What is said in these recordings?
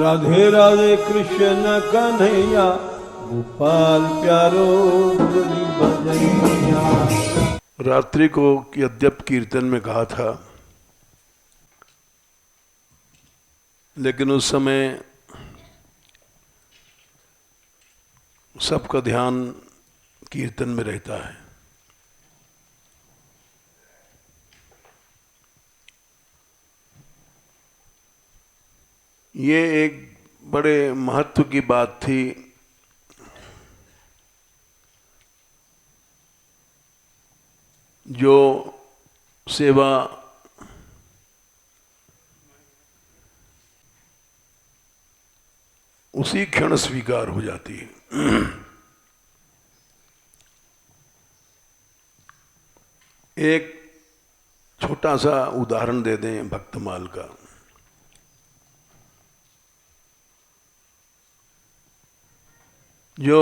राधे राधे कृष्ण कन्हैया गोपाल प्यारो मुरली बजैया। रात्रि को यद्यप कीर्तन में कहा था, लेकिन उस समय सबका ध्यान कीर्तन में रहता है। ये एक बड़े महत्व की बात थी जो सेवा उसी क्षण स्वीकार हो जाती है। एक छोटा सा उदाहरण दे दें भक्तमाल का। जो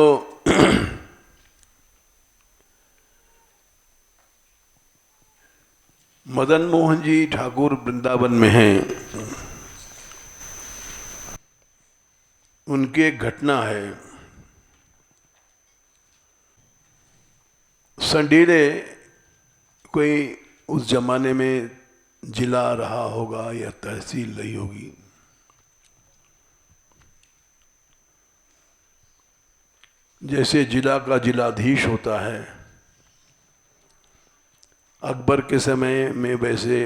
मदन मोहन जी ठाकुर वृंदावन में हैं, उनकी एक घटना है। संडीले कोई उस जमाने में जिला रहा होगा या तहसील रही होगी। जैसे जिला का जिलाधीश होता है, अकबर के समय में वैसे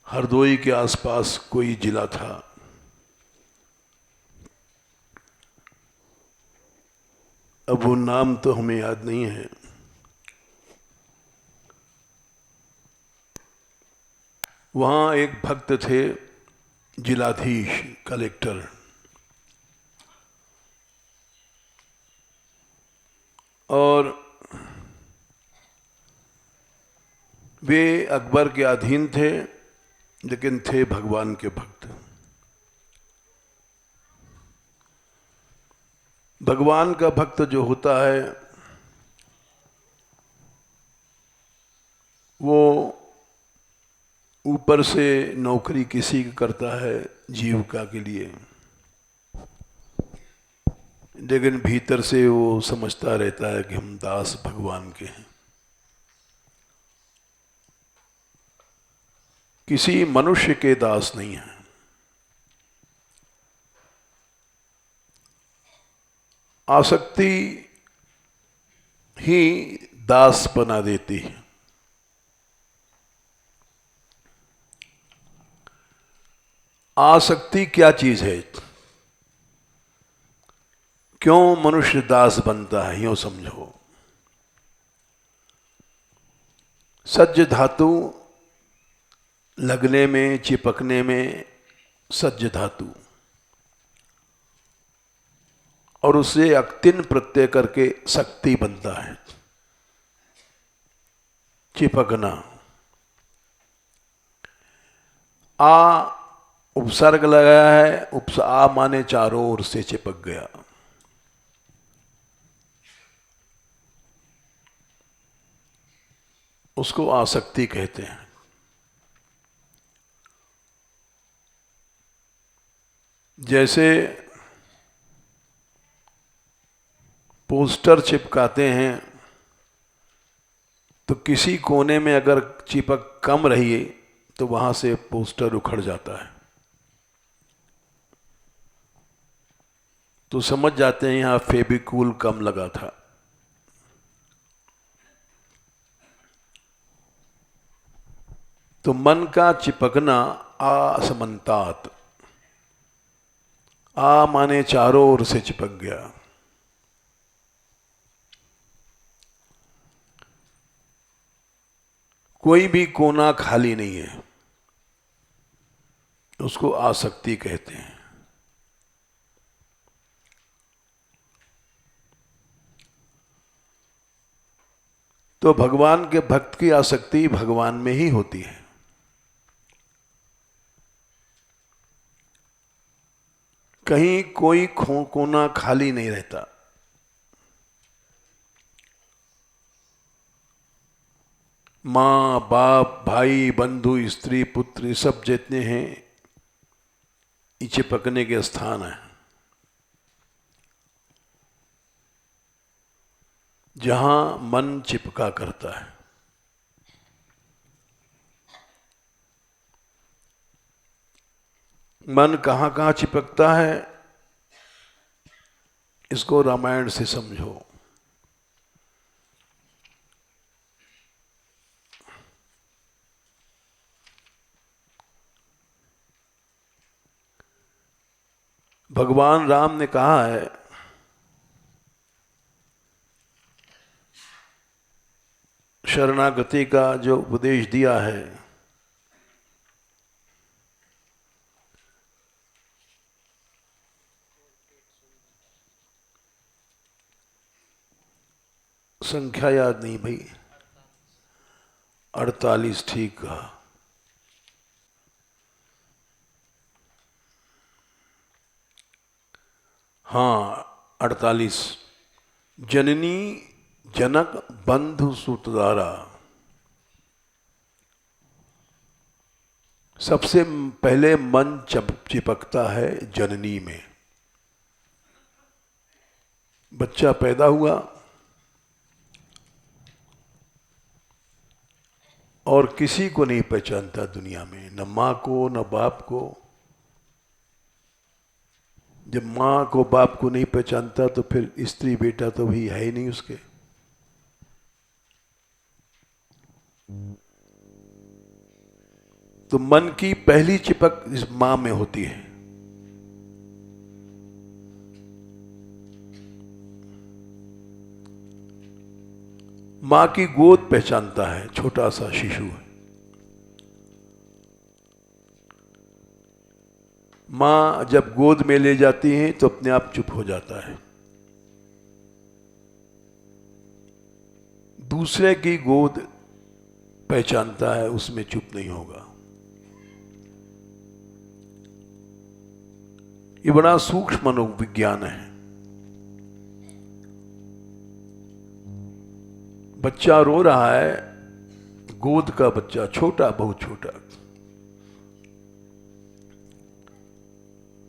हरदोई के आसपास कोई जिला था। अब वो नाम तो हमें याद नहीं है। वहाँ एक भक्त थे, जिलाधीश, कलेक्टर। और वे अकबर के अधीन थे, लेकिन थे भगवान के भक्त। भगवान का भक्त जो होता है वो ऊपर से नौकरी किसी की करता है जीविका के लिए, लेकिन भीतर से वो समझता रहता है कि हम दास भगवान के हैं। किसी मनुष्य के दास नहीं हैं। आसक्ति ही दास बना देती है। आसक्ति क्या चीज है? क्यों मनुष्य दास बनता है? यूं समझो, सज्ज धातु लगने में, चिपकने में सज्ज धातु, और उससे अक्तिन प्रत्यय करके शक्ति बनता है, चिपकना। आ उपसर्ग लगाया है, आ माने चारों ओर से चिपक गया। उसको आसक्ति कहते हैं। जैसे पोस्टर चिपकाते हैं तो किसी कोने में अगर चिपक कम रही तो वहां से पोस्टर उखड़ जाता है, तो समझ जाते हैं यहां फेविकॉल कम लगा था। तो मन का चिपकना असमंतात, आ माने चारों ओर से चिपक गया। कोई भी कोना खाली नहीं है, उसको आसक्ति कहते हैं। तो भगवान के भक्त की आसक्ति भगवान में ही होती है। कहीं कोई कोना खाली नहीं रहता। माँ बाप भाई बंधु स्त्री पुत्र सब जितने हैं ये चिपकने के स्थान है, जहां मन चिपका करता है। मन कहाँ कहाँ चिपकता है इसको रामायण से समझो। भगवान राम ने कहा है शरणागति का जो उपदेश दिया है, संख्या याद नहीं भाई, 48 ठीक कहा। हाँ 48। जननी जनक बंधु सुतदारा, सबसे पहले मन चिपकता है जननी में। बच्चा पैदा हुआ और किसी को नहीं पहचानता दुनिया में, न माँ को न बाप को। जब माँ को बाप को नहीं पहचानता तो फिर स्त्री बेटा तो भी है ही नहीं उसके। तो मन की पहली चिपक इस माँ में होती है। माँ की गोद पहचानता है, छोटा सा शिशु है। माँ जब गोद में ले जाती है तो अपने आप चुप हो जाता है। दूसरे की गोद पहचानता है, उसमें चुप नहीं होगा। ये बड़ा सूक्ष्म मनोविज्ञान है। बच्चा रो रहा है, गोद का बच्चा छोटा, बहुत छोटा,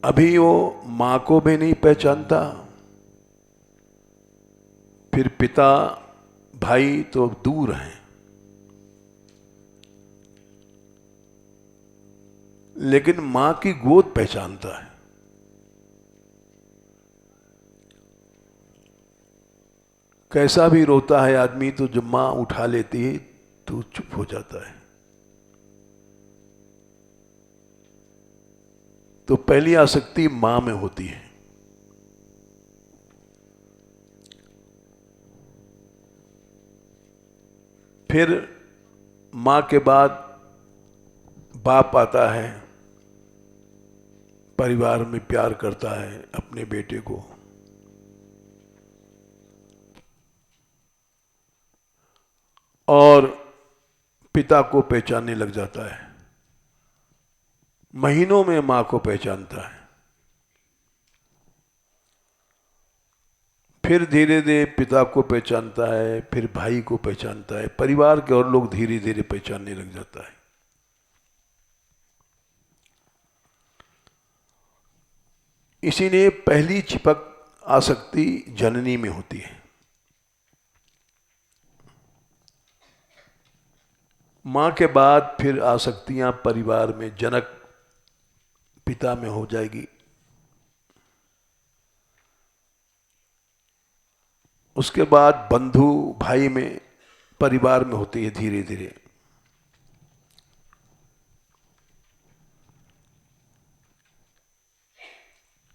अभी वो मां को भी नहीं पहचानता, फिर पिता भाई तो दूर हैं, लेकिन मां की गोद पहचानता है। कैसा भी रोता है आदमी तो जब मां उठा लेती है तो चुप हो जाता है। तो पहली आसक्ति मां में होती है। फिर मां के बाद बाप आता है, परिवार में प्यार करता है अपने बेटे को। और पिता को पहचानने लग जाता है, महीनों में मां को पहचानता है। फिर धीरे धीरे पिता को पहचानता है, फिर भाई को पहचानता है, परिवार के और लोग धीरे धीरे पहचानने लग जाता है। इसीलिए पहली चिपक आसक्ति जननी में होती है। मां के बाद फिर आसक्तियां परिवार में, जनक पिता में हो जाएगी। उसके बाद बंधु भाई में, परिवार में होती है धीरे धीरे।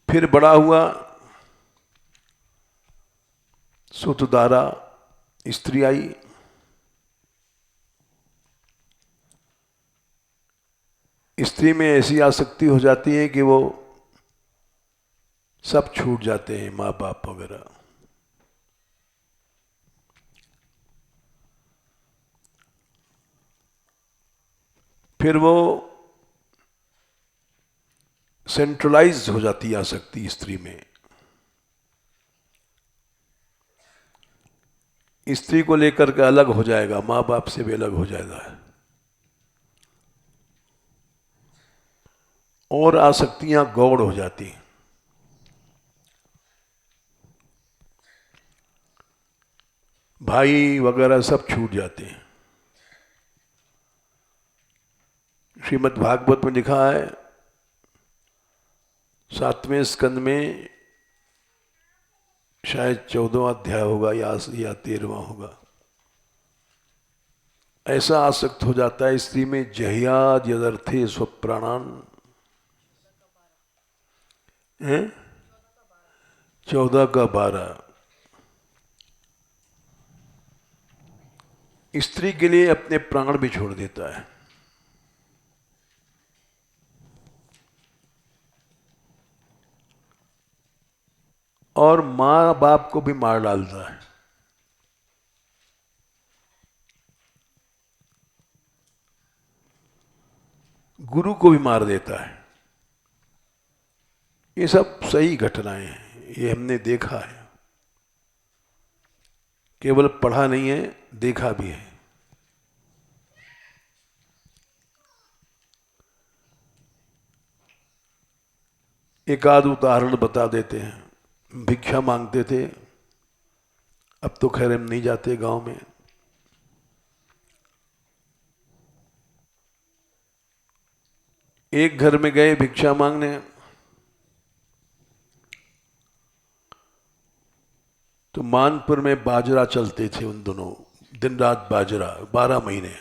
फिर बड़ा हुआ, सुतदारा स्त्री आई। स्त्री में ऐसी आसक्ति हो जाती है कि वो सब छूट जाते हैं, माँ बाप वगैरह। फिर वो सेंट्रलाइज हो जाती है आसक्ति स्त्री में। स्त्री को लेकर के अलग हो जाएगा, माँ बाप से भी अलग हो जाएगा, और आसक्तियां गौड़ हो जाती हैं। भाई वगैरह सब छूट जाते हैं। श्रीमद् भागवत में लिखा है 7वें स्कंद में, शायद 14वां अध्याय होगा या 13वां होगा, ऐसा आसक्त हो जाता है स्त्री में, जह्याद यदर्थे स्वप्राणान, 14 का 12, स्त्री के लिए अपने प्राण भी छोड़ देता है। और मां बाप को भी मार डालता है। गुरु को भी मार देता है। ये सब सही घटनाएं हैं, ये हमने देखा है, केवल पढ़ा नहीं है, देखा भी है। एक आध उदाहरण बता देते हैं। भिक्षा मांगते थे, अब तो खैर हम नहीं जाते गांव में। एक घर में गए भिक्षा मांगने, तो मानपुर में बाजरा चलते थे उन दोनों, दिन रात बाजरा, 12 महीने।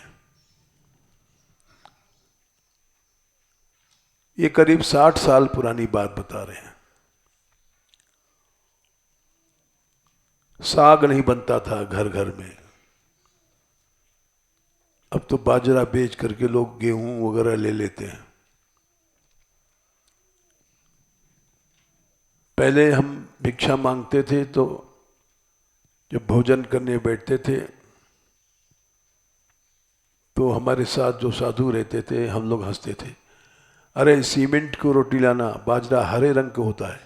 ये करीब 60 साल पुरानी बात बता रहे हैं। साग नहीं बनता था घर घर में, अब तो बाजरा बेच करके लोग गेहूं वगैरह ले लेते हैं। पहले हम भिक्षा मांगते थे तो जब भोजन करने बैठते थे तो हमारे साथ जो साधु रहते थे, हम लोग हंसते थे, अरे सीमेंट को रोटी लाना, बाजरा हरे रंग का होता है,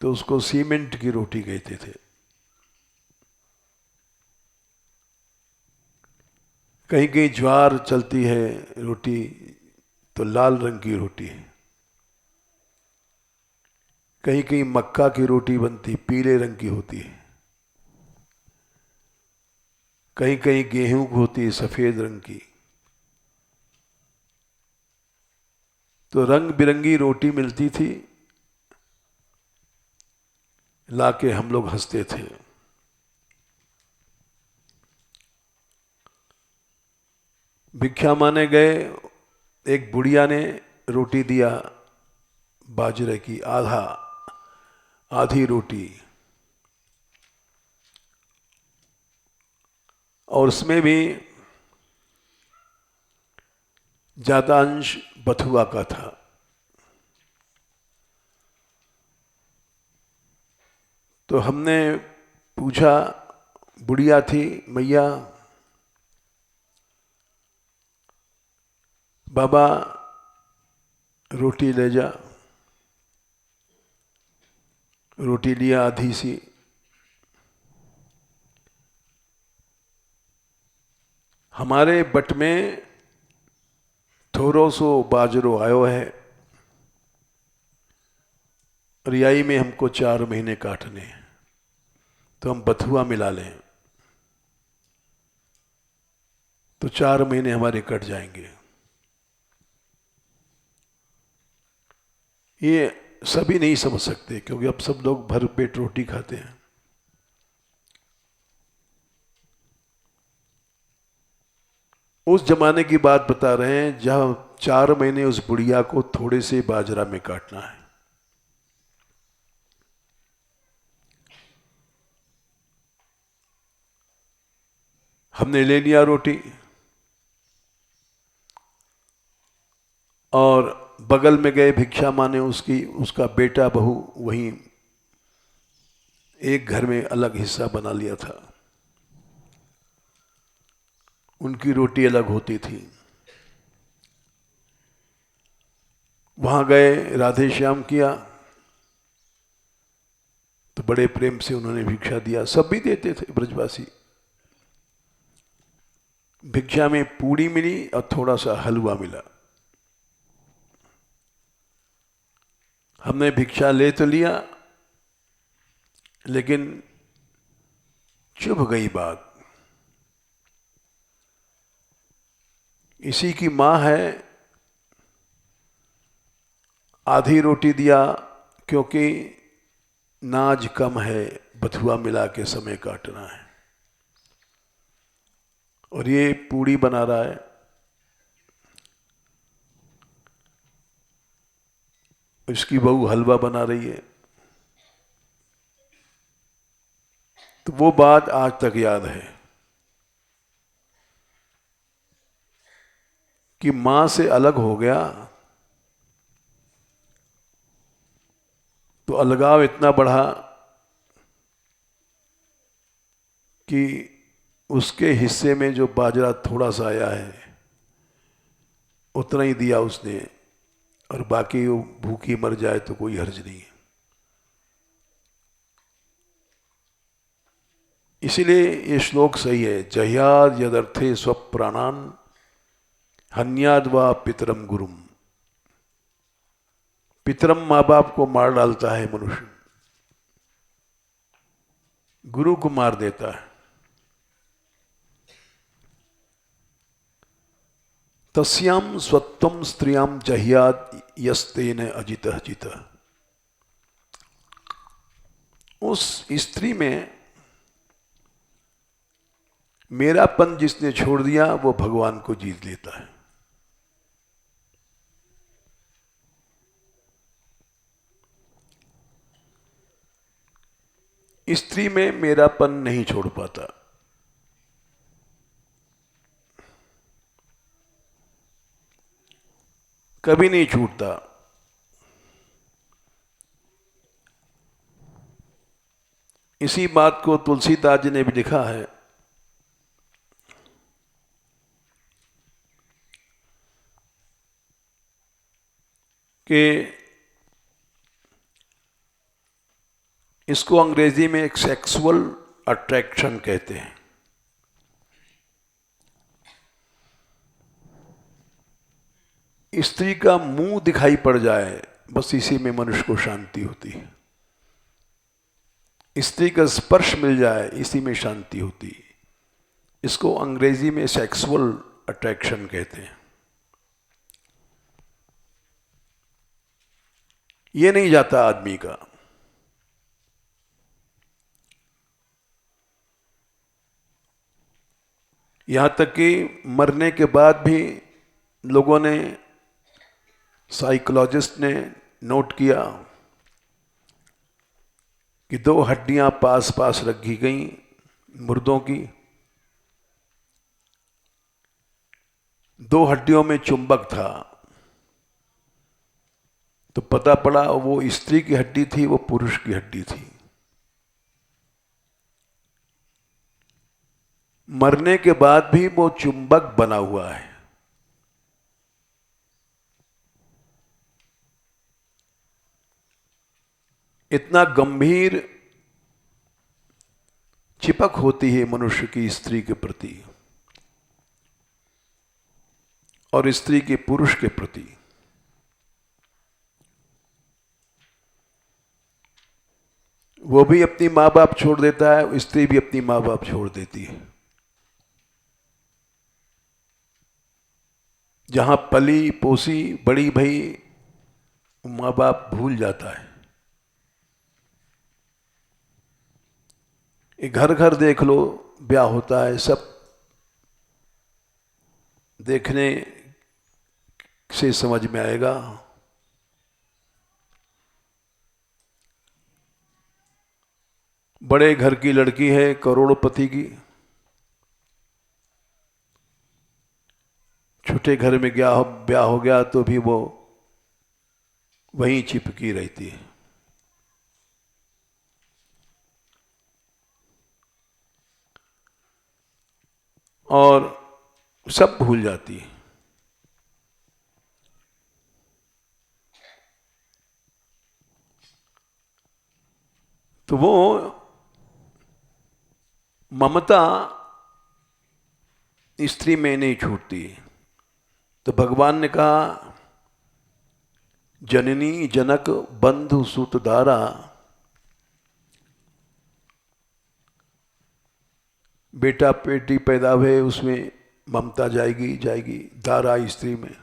तो उसको सीमेंट की रोटी कहते थे। कहीं कहीं ज्वार चलती है रोटी, तो लाल रंग की रोटी है। कहीं कहीं मक्का की रोटी बनती, पीले रंग की होती है। कहीं कहीं गेहूं की होती, सफेद रंग की। तो रंग बिरंगी रोटी मिलती थी, लाके हम लोग हंसते थे। भिक्षा माने गए, एक बुढ़िया ने रोटी दिया बाजरे की, आधी रोटी, और उसमें भी ज्यादा अंश बथुआ का था। तो हमने पूछा, बुढ़िया थी, मैया बाबा रोटी ले जा। रोटी लिया आधी सी, हमारे बट में थोड़ो सो बाजरो आयो है, रियाई में हमको 4 महीने काटने हैं, तो हम बथुआ मिला लें तो 4 महीने हमारे कट जाएंगे। ये सभी नहीं समझ सकते, क्योंकि अब सब लोग भर पेट रोटी खाते हैं। उस जमाने की बात बता रहे हैं जहां 4 महीने उस बुढ़िया को थोड़े से बाजरा में काटना है। हमने ले लिया रोटी, और बगल में गए भिक्षा माने, उसका बेटा बहू वहीं एक घर में अलग हिस्सा बना लिया था, उनकी रोटी अलग होती थी। वहां गए, राधे श्याम किया, तो बड़े प्रेम से उन्होंने भिक्षा दिया। सब भी देते थे ब्रजवासी। भिक्षा में पूड़ी मिली और थोड़ा सा हलवा मिला। हमने भिक्षा ले तो लिया, लेकिन चुभ गई बात। इसी की मां है, आधी रोटी दिया क्योंकि नाज कम है, बथुआ मिला के समय काटना है। और ये पूड़ी बना रहा है। इसकी बहू हलवा बना रही है। तो वो बात आज तक याद है कि मां से अलग हो गया तो अलगाव इतना बढ़ा कि उसके हिस्से में जो बाजरा थोड़ा सा आया है उतना ही दिया उसने, और बाकी वो भूखी मर जाए तो कोई हर्ज नहीं है। इसीलिए ये श्लोक सही है। जह्याद यदर्थे स्वप्राणान हन्याद वा पितरम गुरुम। पितरम माँ बाप को मार डालता है मनुष्य, गुरु को मार देता है। तस्याम स्वत्वम स्त्रियाम जह्याद यस्तेन अजित जित। उस स्त्री में मेरापन जिसने छोड़ दिया वो भगवान को जीत लेता है। स्त्री में मेरापन नहीं छोड़ पाता। कभी नहीं छूटता। इसी बात को तुलसीदास जी ने भी लिखा है कि इसको अंग्रेजी में एक सेक्सुअल अट्रैक्शन कहते हैं। स्त्री का मुंह दिखाई पड़ जाए बस इसी में मनुष्य को शांति होती है। स्त्री का स्पर्श मिल जाए इसी में शांति होती है। इसको अंग्रेजी में सेक्सुअल अट्रैक्शन कहते हैं। ये नहीं जाता आदमी का। यहां तक कि मरने के बाद भी लोगों ने, साइकोलॉजिस्ट ने नोट किया कि 2 हड्डियां पास पास रखी गई मुर्दों की। 2 हड्डियों में चुंबक था, तो पता पड़ा वो स्त्री की हड्डी थी, वो पुरुष की हड्डी थी। मरने के बाद भी वो चुंबक बना हुआ है। इतना गंभीर चिपक होती है मनुष्य की स्त्री के प्रति और स्त्री के पुरुष के प्रति। वो भी अपनी माँ बाप छोड़ देता है, स्त्री भी अपनी माँ बाप छोड़ देती है। जहां पली पोसी बड़ी भई माँ बाप भूल जाता है। घर घर देख लो, ब्याह होता है, सब देखने से समझ में आएगा। बड़े घर की लड़की है, करोड़पति की, छोटे घर में ब्याह हो गया तो भी वो वहीं चिपकी रहती है। और सब भूल जाती है। तो वो ममता स्त्री में नहीं छूटती। तो भगवान ने कहा, जननी जनक बंधु सुत दारा, बेटा बेटी पैदा हुए उसमें ममता जाएगी जाएगी, दारा स्त्री में।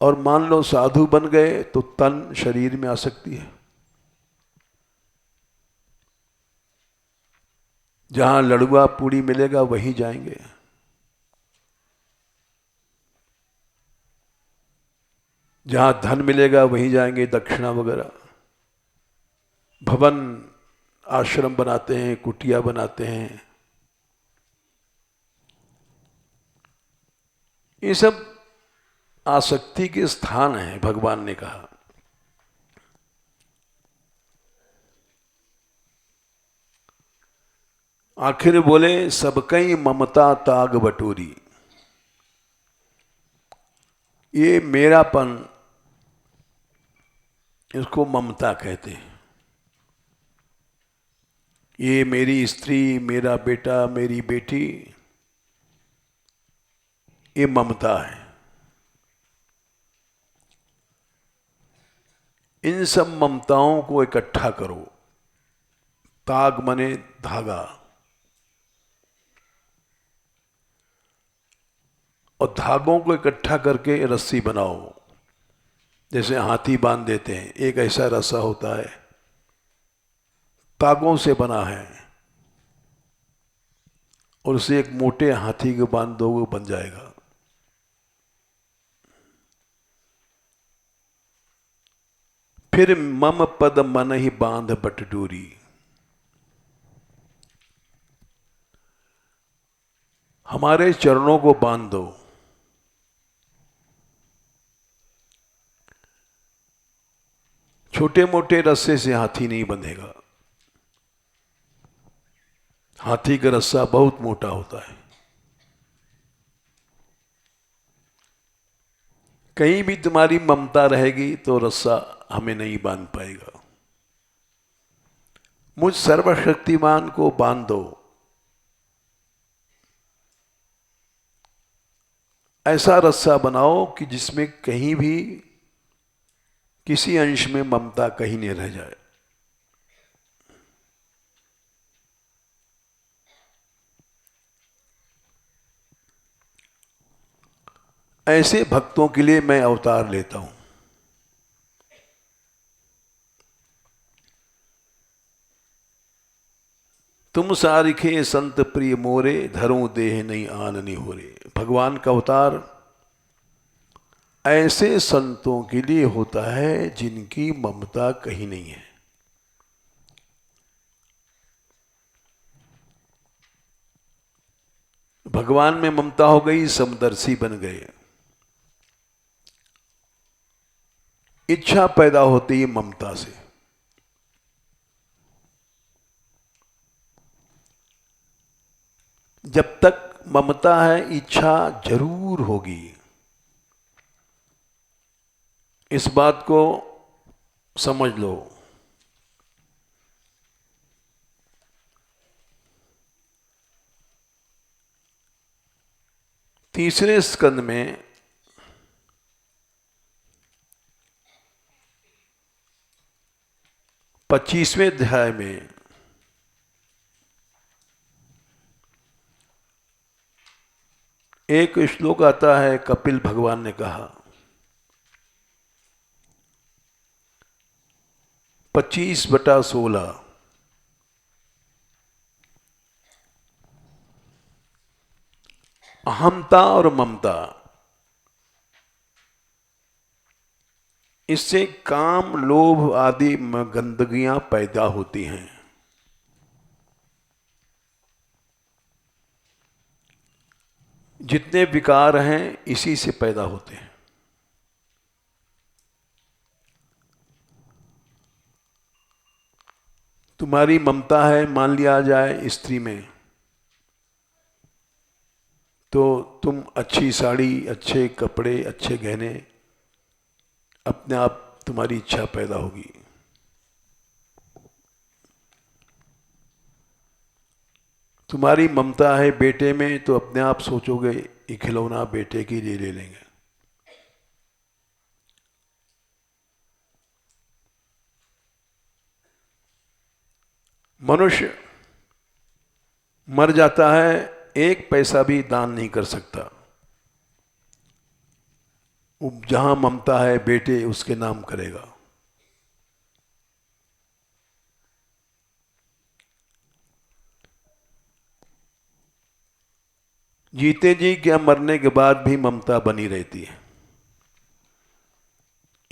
और मान लो साधु बन गए तो तन शरीर में आ सकती है। जहां लड़ुआ पूड़ी मिलेगा वहीं जाएंगे। जहां धन मिलेगा वहीं जाएंगे, दक्षिणा वगैरह। भवन आश्रम बनाते हैं, कुटिया बनाते हैं, ये सब आसक्ति के स्थान हैं, भगवान ने कहा। आखिर बोले, सबकई ममता ताग बटोरी। ये मेरापन, इसको ममता कहते हैं। ये मेरी स्त्री, मेरा बेटा, मेरी बेटी, ये ममता है। इन सब ममताओं को इकट्ठा करो। ताग मने धागा, और धागों को इकट्ठा करके रस्सी बनाओ। जैसे हाथी बांध देते हैं, एक ऐसा रस्सा होता है, तागों से बना है, और उसे एक मोटे हाथी को बांध दो, वो बन जाएगा। फिर मम पद मन ही बांध बटडोरी। हमारे चरणों को बांध दो। छोटे मोटे रस्से से हाथी नहीं बंधेगा। हाथी का रस्सा बहुत मोटा होता है। कहीं भी तुम्हारी ममता रहेगी तो रस्सा हमें नहीं बांध पाएगा। मुझ सर्वशक्तिमान को बांध दो। ऐसा रस्सा बनाओ कि जिसमें कहीं भी किसी अंश में ममता कहीं नहीं रह जाए। ऐसे भक्तों के लिए मैं अवतार लेता हूं। तुम सारिखे संत प्रिय मोरे, धरूं देह नहीं आननी हो रे। भगवान का अवतार ऐसे संतों के लिए होता है जिनकी ममता कहीं नहीं है। भगवान में ममता हो गई, समदर्शी बन गए। इच्छा पैदा होती है ममता से। जब तक ममता है, इच्छा जरूर होगी। इस बात को समझ लो। तीसरे स्कंद में 25वें अध्याय में एक श्लोक आता है। कपिल भगवान ने कहा, 25/16, अहंता और ममता, इससे काम, लोभ आदि गंदगियां पैदा होती हैं। जितने विकार हैं इसी से पैदा होते हैं। तुम्हारी ममता है, मान लिया जाए स्त्री में, तो तुम अच्छी साड़ी, अच्छे कपड़े, अच्छे गहने, अपने आप तुम्हारी इच्छा पैदा होगी। तुम्हारी ममता है बेटे में तो अपने आप सोचोगे ये खिलौना बेटे के लिए ले लेंगे। मनुष्य मर जाता है, एक पैसा भी दान नहीं कर सकता। जहां ममता है बेटे उसके नाम करेगा। जीते जी क्या मरने के बाद भी ममता बनी रहती है।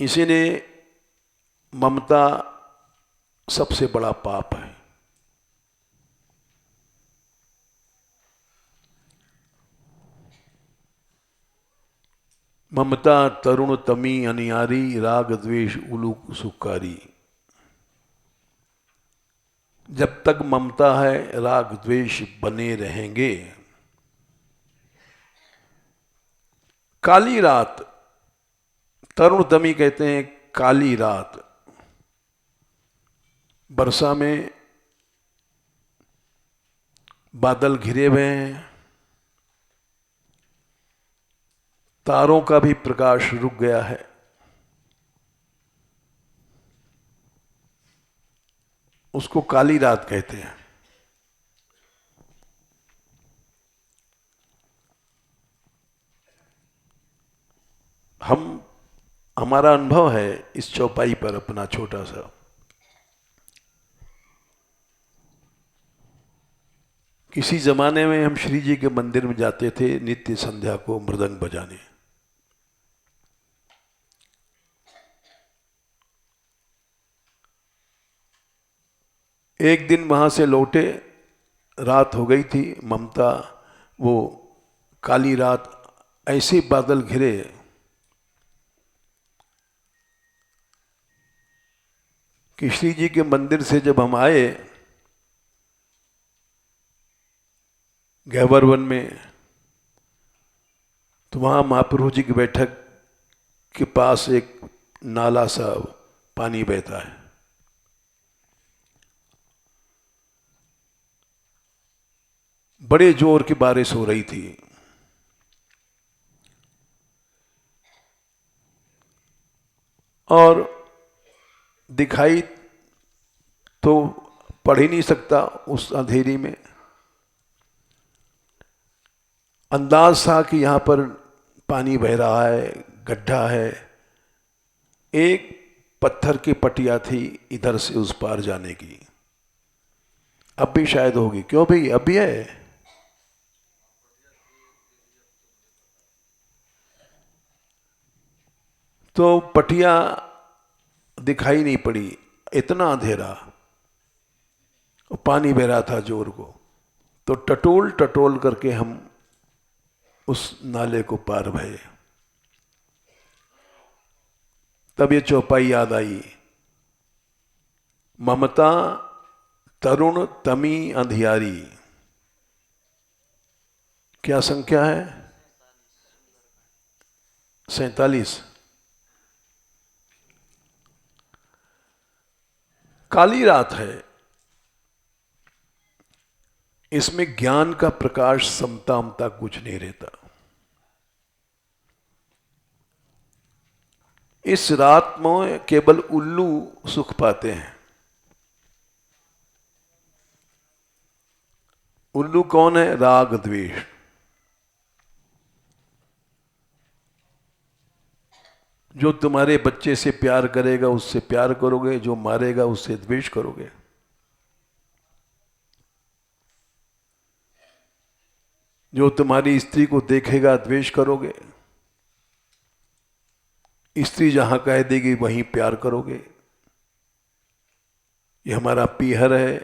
इसीलिए ममता सबसे बड़ा पाप है। ममता तरुण तमी अनियारी, राग द्वेष उलूक सुकारी। जब तक ममता है राग द्वेष बने रहेंगे। काली रात, तरुण तमी कहते हैं काली रात। वर्षा में बादल घिरे हुए हैं, तारों का भी प्रकाश रुक गया है। उसको काली रात कहते हैं। हमारा अनुभव है इस चौपाई पर अपना छोटा सा, किसी जमाने में हम श्री जी के मंदिर में जाते थे नित्य संध्या को मृदंग बजाने। एक दिन वहां से लौटे, रात हो गई थी। ममता, वो काली रात, ऐसे बादल घिरे कि श्री जी के मंदिर से जब हम आए गहवर वन में, तो वहां महाप्रभु जी की बैठक के पास एक नाला सा पानी बहता है। बड़े जोर की बारिश हो रही थी। और दिखाई तो पड़ ही नहीं सकता उस अंधेरी में। अंदाज था कि यहां पर पानी बह रहा है, गड्ढा है। एक पत्थर की पटिया थी इधर से उस पार जाने की। अब भी शायद होगी। क्यों भाई, अब भी है? तो पटिया दिखाई नहीं पड़ी, इतना अंधेरा, और पानी बह रहा था जोर को। तो टटोल टटोल करके हम उस नाले को पार भये। तब ये चौपाई याद आई। ममता तरुण तमी अंधियारी। क्या संख्या है? 47। काली रात है। इसमें ज्ञान का प्रकाश समता कुछ नहीं रहता। इस रात में केवल उल्लू सुख पाते हैं। उल्लू कौन है? राग द्वेष। जो तुम्हारे बच्चे से प्यार करेगा उससे प्यार करोगे, जो मारेगा उससे द्वेष करोगे। जो तुम्हारी स्त्री को देखेगा द्वेष करोगे। स्त्री जहां कह देगी वहीं प्यार करोगे। ये हमारा पीहर है,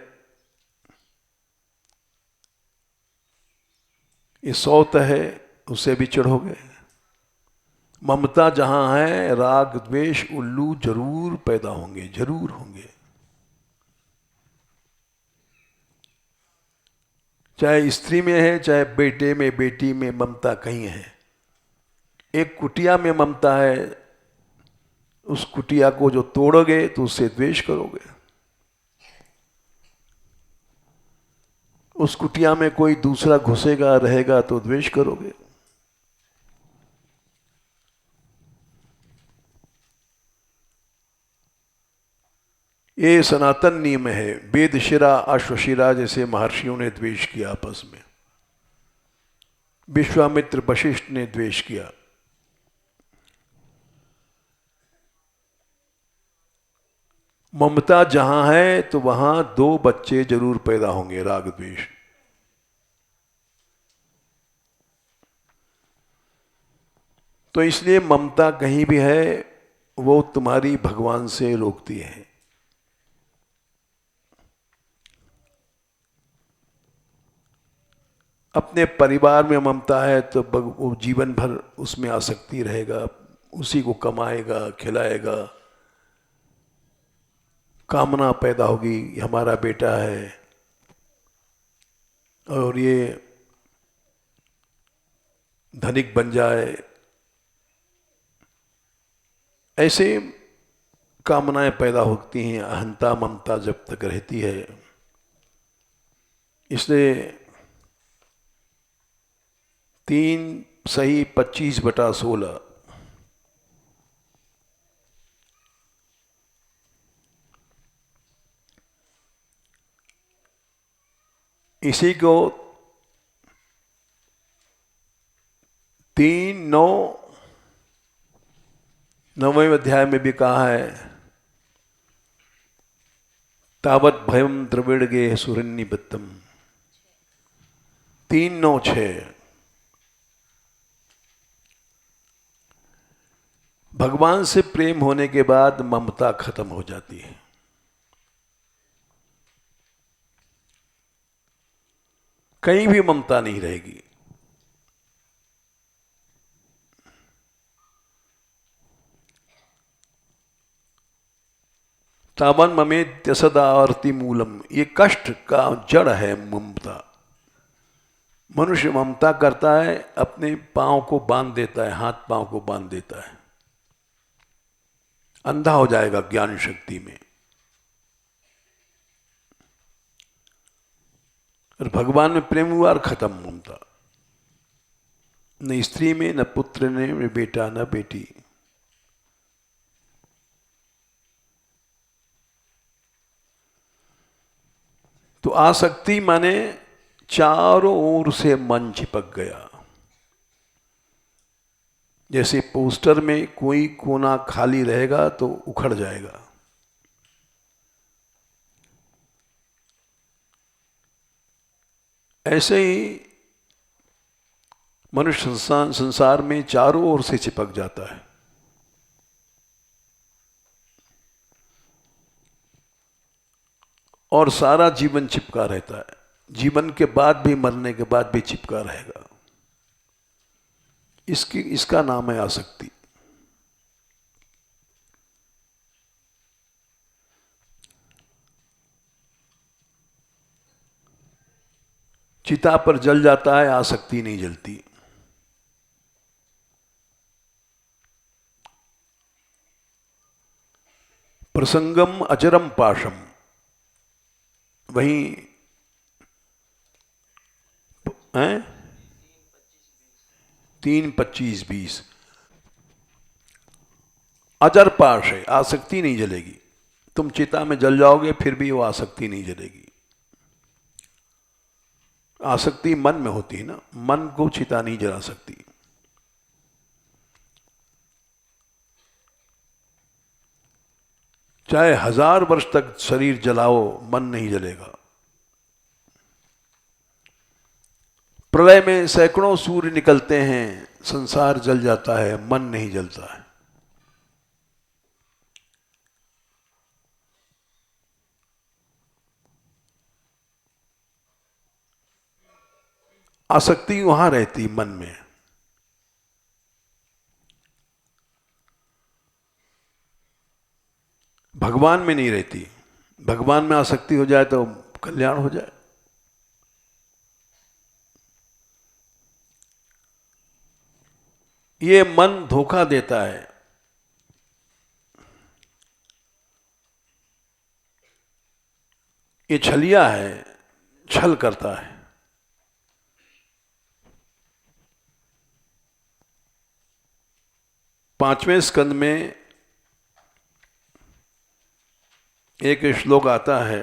ये सौत है, उसे भी चढ़ोगे। ममता जहां है राग द्वेष उल्लू जरूर पैदा होंगे, जरूर होंगे। चाहे स्त्री में है, चाहे बेटे में, बेटी में, ममता कहीं है। एक कुटिया में ममता है, उस कुटिया को जो तोड़ोगे तो उससे द्वेष करोगे। उस कुटिया में कोई दूसरा घुसेगा रहेगा तो द्वेष करोगे। ये सनातन नियम है। वेदशिरा अश्वशिरा जैसे महर्षियों ने द्वेष किया आपस में, विश्वामित्र वशिष्ठ ने द्वेष किया। ममता जहां है तो वहां दो बच्चे जरूर पैदा होंगे, राग द्वेष। तो इसलिए ममता कहीं भी है वो तुम्हारी भगवान से रोकती है। अपने परिवार में ममता है तो वो जीवन भर उसमें आसक्ति रहेगा, उसी को कमाएगा खिलाएगा, कामना पैदा होगी हमारा बेटा है और ये धनिक बन जाए, ऐसे कामनाएं पैदा होती हैं। अहंता ममता जब तक रहती है, इसलिए 3 सही 25/16 इसी को 9वें अध्याय में भी कहा है, तावत भयम द्रविड़गे सुरन्निबद्धम। 3:9-6 भगवान से प्रेम होने के बाद ममता खत्म हो जाती है। कहीं भी ममता नहीं रहेगी। तावन ममेत्य सदा आर्ति मूलम, ये कष्ट का जड़ है ममता। मनुष्य ममता करता है, अपने पांव को बांध देता है, हाथ पांव को बांध देता है, अंधा हो जाएगा ज्ञान शक्ति में। और भगवान में प्रेम हुआ और खत्म ममता। न स्त्री में, न पुत्र ने, न बेटा, न बेटी। तो आसक्ति माने चारों ओर से मन चिपक गया। जैसे पोस्टर में कोई कोना खाली रहेगा तो उखड़ जाएगा, ऐसे ही मनुष्य संसार में चारों ओर से चिपक जाता है। और सारा जीवन चिपका रहता है, जीवन के बाद भी, मरने के बाद भी चिपका रहेगा। इसका नाम है आसक्ति। चिता पर जल जाता है, आसक्ति नहीं जलती। प्रसंगम अचरम पाशम, वहीं हैं 3:25-20 अजर पाश है, आसक्ति नहीं जलेगी। तुम चिता में जल जाओगे फिर भी वो आसक्ति नहीं जलेगी। आसक्ति मन में होती है ना, मन को चिता नहीं जला सकती। चाहे 1000 वर्ष तक शरीर जलाओ, मन नहीं जलेगा। प्रलय में सैकड़ों सूर्य निकलते हैं, संसार जल जाता है, मन नहीं जलता है। आसक्ति वहां रहती मन में। भगवान में नहीं रहती। भगवान में आसक्ति हो जाए तो कल्याण हो जाए। ये मन धोखा देता है। ये छलिया है, छल करता है। 5वें स्कंद में एक श्लोक आता है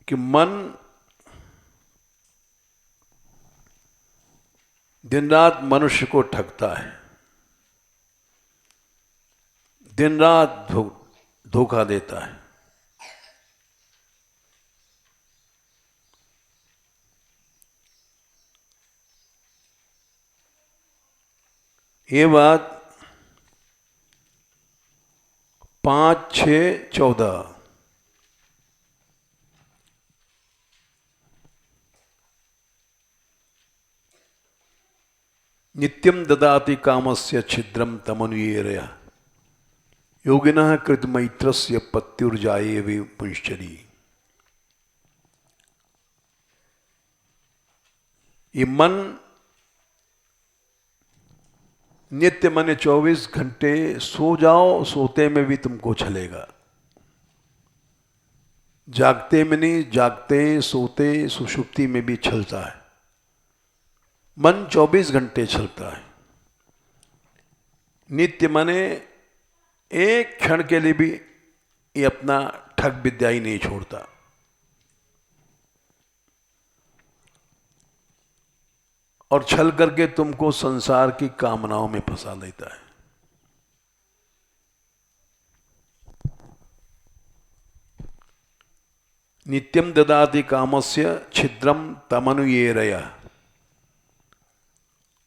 कि मन दिन रात मनुष्य को ठगता है, दिन रात धोखा देता है। ये बात 5-6-14 नित्यम ददाति कामस्य छिद्रम तमनुयेरया योगिनः कृतमैत्रस्य पत्युर्जाये वे पुंश्चरी। ये मन नित्य माने 24 घंटे सो जाओ, सोते में भी तुमको छलेगा, जागते में नहीं, जागते सोते सुषुप्ति में भी छलता है। मन 24 घंटे छलता है। नित्य माने एक क्षण के लिए भी ये अपना ठग विद्या ही नहीं छोड़ता। और छल करके तुमको संसार की कामनाओं में फंसा लेता है। नित्यम ददाति कामस्य छिद्रम तमनुयेरया।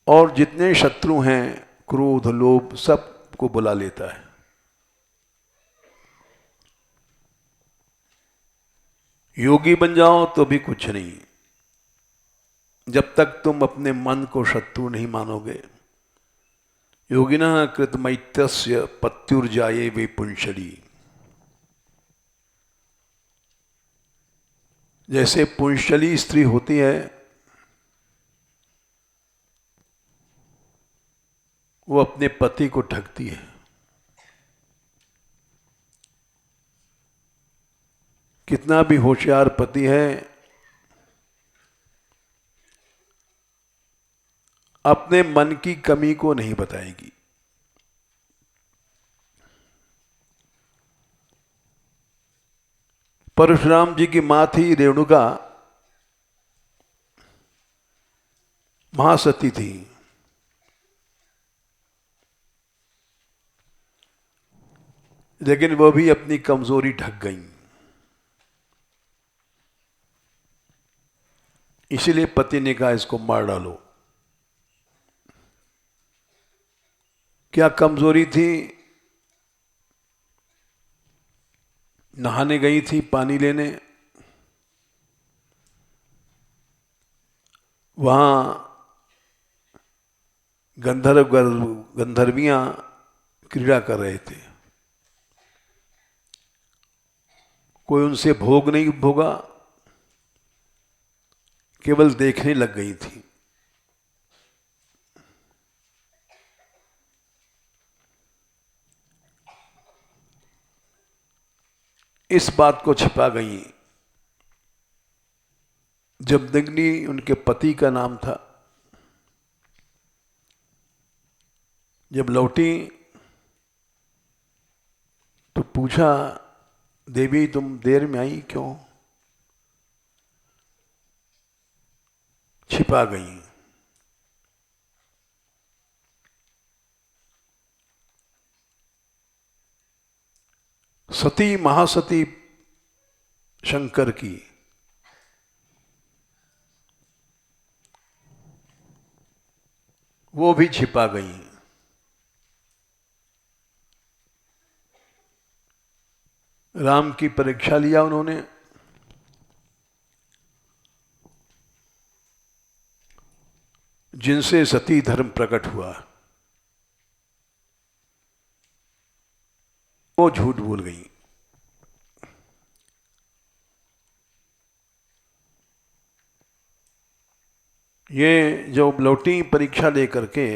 और जितने शत्रु हैं, क्रोध लोभ सबको बुला लेता है। योगी बन जाओ तो भी कुछ नहीं, जब तक तुम अपने मन को शत्रु नहीं मानोगे। योगिनः कृतमैत्रस्य पत्युर्जाये वे पुंशरी। जैसे पुंशली स्त्री होती है, वो अपने पति को ठगती है। कितना भी होशियार पति है, अपने मन की कमी को नहीं बताएगी। परशुराम जी की मां थी रेणुका, महासती थी। लेकिन वो भी अपनी कमजोरी ढक गई। इसीलिए पति ने कहा इसको मार डालो। क्या कमजोरी थी? नहाने गई थी पानी लेने, वहां गंधर्वियां क्रीड़ा कर रहे थे। कोई उनसे भोग नहीं भोगा, केवल देखने लग गई थी। इस बात को छिपा गई। जमदग्नि उनके पति का नाम था। जब लौटी तो पूछा, देवी तुम देर में आई क्यों? छिपा गई। सती महासती शंकर की, वो भी छिपा गई। राम की परीक्षा लिया उन्होंने। जिनसे सती धर्म प्रकट हुआ, वो झूठ बोल गई। ये जो लौटी परीक्षा लेकर के,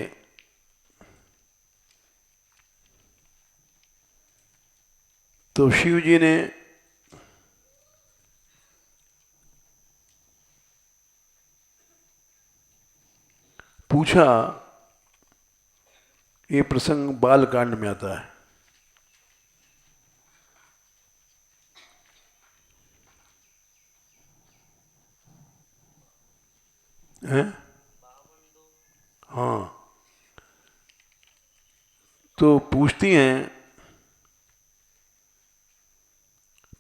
तो शिव जी ने पूछा ये प्रसंग बालकांड में आता है। हैं? हाँ, तो पूछती हैं,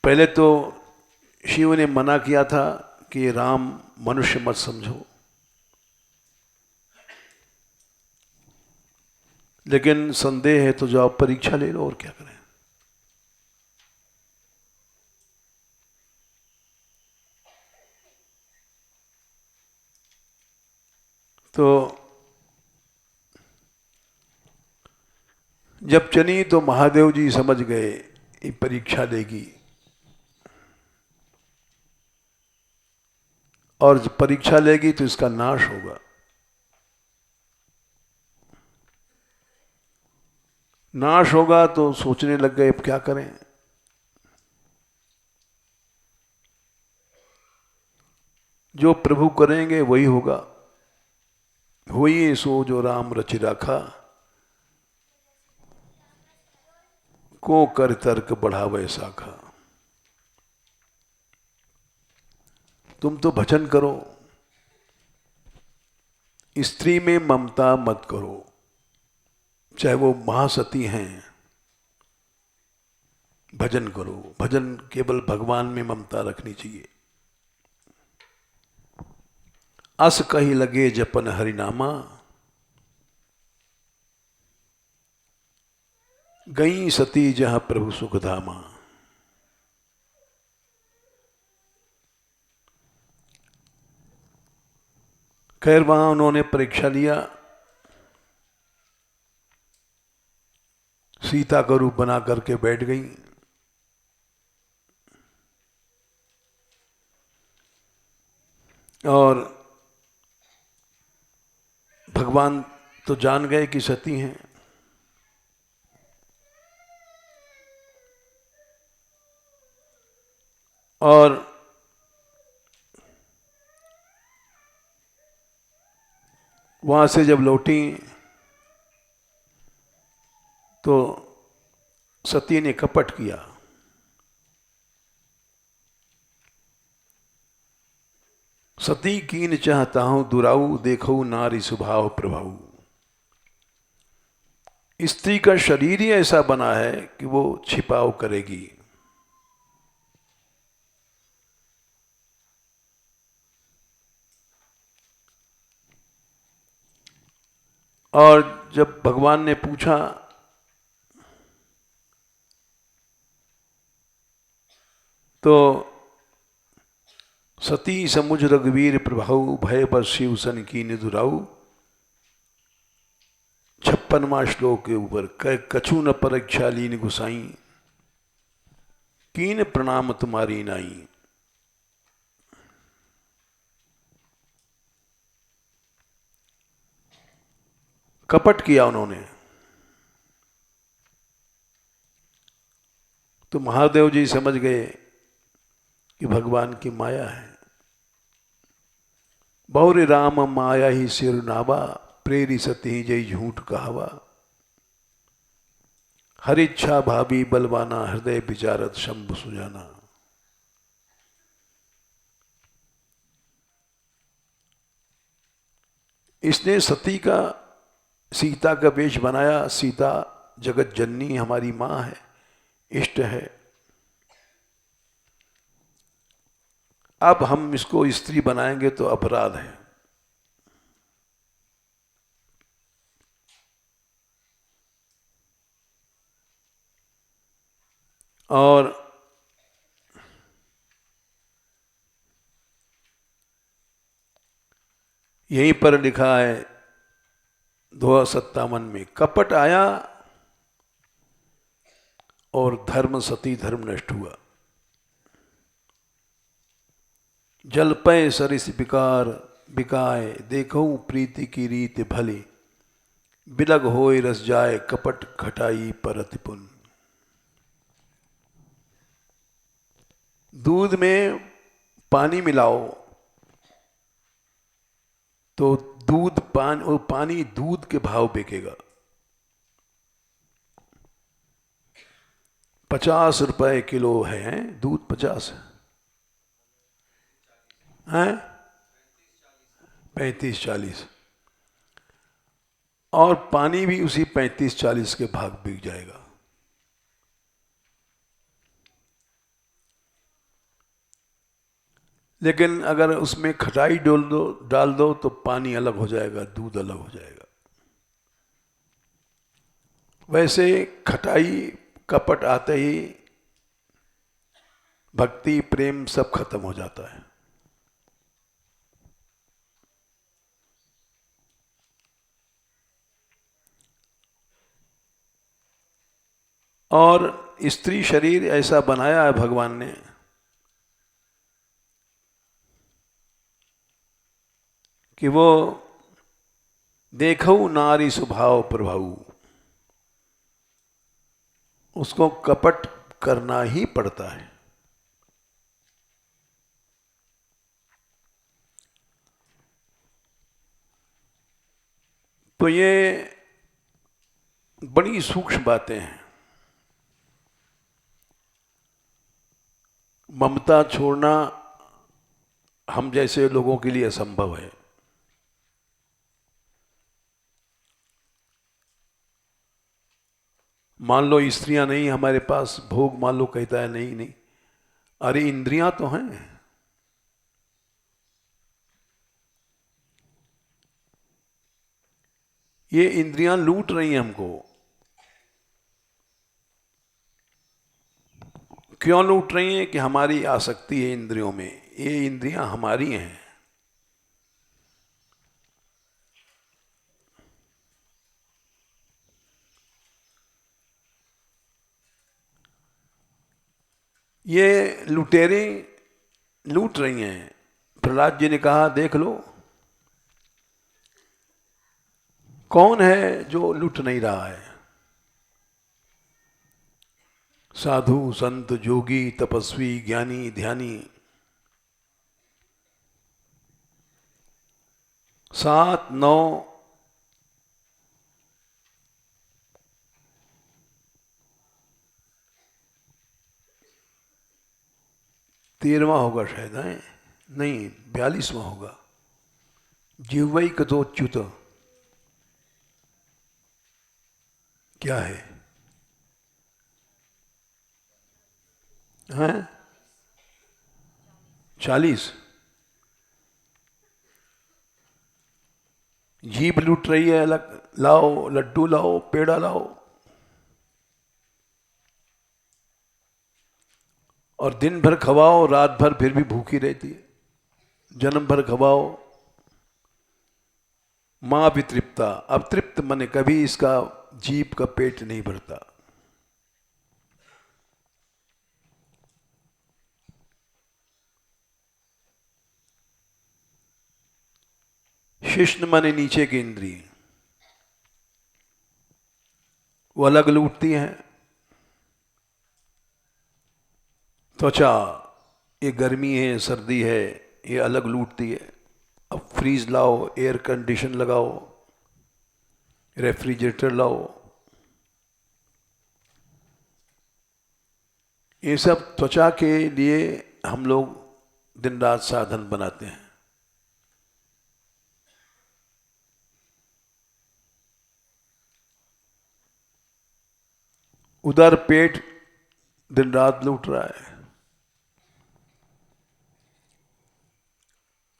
पहले तो शिव ने मना किया था कि राम मनुष्य मत समझो, लेकिन संदेह है तो जाओ परीक्षा ले लो, और क्या करें। तो जब चली तो महादेव जी समझ गए ये परीक्षा देगी, और जब परीक्षा लेगी तो इसका नाश होगा। नाश होगा तो सोचने लग गए अब क्या करें। जो प्रभु करेंगे वही होगा, होइए सो जो राम रचि राखा, को कर तर्क बढ़ावे शाखा। तुम तो भजन करो, स्त्री में ममता मत करो, चाहे वो महासती हैं, भजन करो। भजन केवल भगवान में ममता रखनी चाहिए। अस कही लगे जपन हरिनामा, गई सती जहां प्रभु सुख धामा। खैर वहां उन्होंने परीक्षा लिया, सीता का रूप बना करके बैठ गई। और भगवान तो जान गए कि सती हैं, और वहां से जब लौटी तो सती ने कपट किया। सती कीन चाहता हूं दुराऊ, देखो नारी स्वभाव प्रभाऊ। स्त्री का शरीर ही ऐसा बना है कि वो छिपाव करेगी। और जब भगवान ने पूछा तो सती समुझ रघुवीर प्रभाऊ, भय बस शिव सन की निदुराऊ। 56वां श्लोक के ऊपर, कछु न परीक्षा लीन गुसाई, कीन प्रणाम तुम्हारी नाई। कपट किया उन्होंने। तो महादेव जी समझ गए कि भगवान की माया है। बहुरे राम माया ही सिर नावा, प्रेरी सती जय झूठ कहावा। हर इच्छा भाभी बलवाना, हृदय विचारत शंभु सुजाना। इसने सती का, सीता का वेश बनाया। सीता जगत जननी हमारी मां है, इष्ट है। अब हम इसको स्त्री बनाएंगे तो अपराध है। और यहीं पर लिखा है 257 में, कपट आया और धर्म सती धर्म नष्ट हुआ। जल पय सरिस विकार बिकाए, देखो प्रीति की रीत भली। बिलग होय रस जाए, कपट घटाई परति पुन। दूध में पानी मिलाओ तो दूध पानी, और पानी दूध के भाव बिकेगा। 50 रुपए किलो है दूध, 50 है, 35-40, और पानी भी उसी 35-40 के भाग बिक जाएगा। लेकिन अगर उसमें खटाई डाल दो तो पानी अलग हो जाएगा, दूध अलग हो जाएगा। वैसे खटाई कपट आते ही भक्ति प्रेम सब खत्म हो जाता है। और स्त्री शरीर ऐसा बनाया है भगवान ने कि वो देखो नारी स्वभाव प्रभाव, उसको कपट करना ही पड़ता है। तो ये बड़ी सूक्ष्म बातें हैं। ममता छोड़ना हम जैसे लोगों के लिए असंभव है। मान लो स्त्रियां नहीं हमारे पास, भोग मान लो कहता है नहीं नहीं, अरे इंद्रियां तो हैं। ये इंद्रियां लूट रही हैं हमको। क्यों लूट रही हैं? कि हमारी आसक्ति है इंद्रियों में। ये इंद्रियां हमारी हैं। ये लुटेरे लूट रही हैं। प्रहलाद जी ने कहा देख लो कौन है जो लूट नहीं रहा है। साधु संत जोगी तपस्वी ज्ञानी ध्यानी, 7, 9 13वां होगा शायद, है नहीं 42वां होगा। जीवई कतोच्युत क्या है? हैं 40। जीभ लूट रही है, लाओ लड्डू लाओ पेड़ा लाओ, और दिन भर खवाओ रात भर फिर भी भूखी रहती है। जन्म भर खवाओ, मां भी तृप्ता। अब तृप्त माने कभी इसका जीभ का पेट नहीं भरता। शिष्ण माने नीचे की इंद्रिय, वो अलग लूटती हैं। त्वचा, ये गर्मी है सर्दी है, ये अलग लूटती है। अब फ्रीज लाओ, एयर कंडीशन लगाओ, रेफ्रिजरेटर लाओ, ये सब त्वचा के लिए हम लोग दिन रात साधन बनाते हैं। उधर पेट दिन रात लूट रहा है।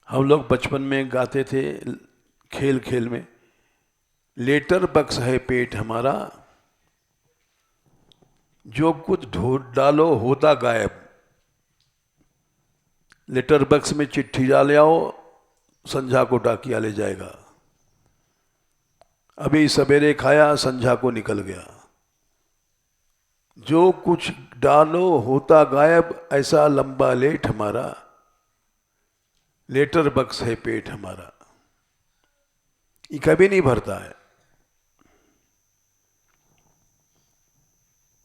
हम लोग बचपन में गाते थे खेल खेल में, लेटर बक्स है पेट हमारा, जो कुछ ढूंढ डालो होता गायब। लेटर बक्स में चिट्ठी डाले आओ, संझा को डाकिया ले जाएगा। अभी सवेरे खाया, संझा को निकल गया। जो कुछ डालो होता गायब, ऐसा लंबा लेट हमारा, लेटर बक्स है पेट हमारा। ये कभी नहीं भरता है।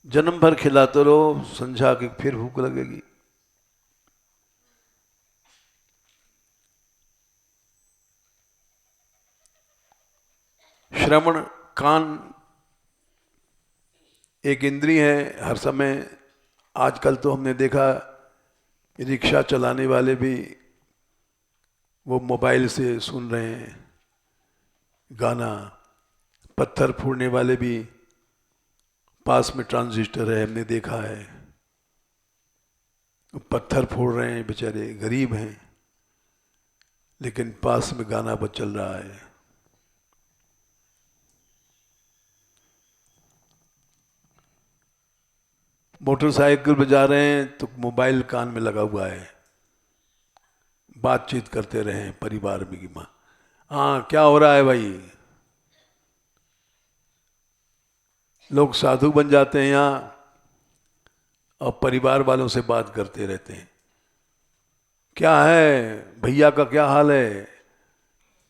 जन्म भर खिलाते रहो, संझा के फिर भूख लगेगी। श्रवण कान एक इंद्रिय है, हर समय आजकल तो हमने देखा रिक्शा चलाने वाले भी वो मोबाइल से सुन रहे हैं गाना, पत्थर फोड़ने वाले भी पास में ट्रांजिस्टर है, हमने देखा है, पत्थर फोड़ रहे हैं, बेचारे गरीब हैं, लेकिन पास में गाना बज चल रहा है। मोटरसाइकिल पे जा रहे हैं तो मोबाइल कान में लगा हुआ है, बातचीत करते रहे परिवार में कि माँ हाँ क्या हो रहा है भाई। लोग साधु बन जाते हैं यहाँ और परिवार वालों से बात करते रहते हैं, क्या है भैया का क्या हाल है,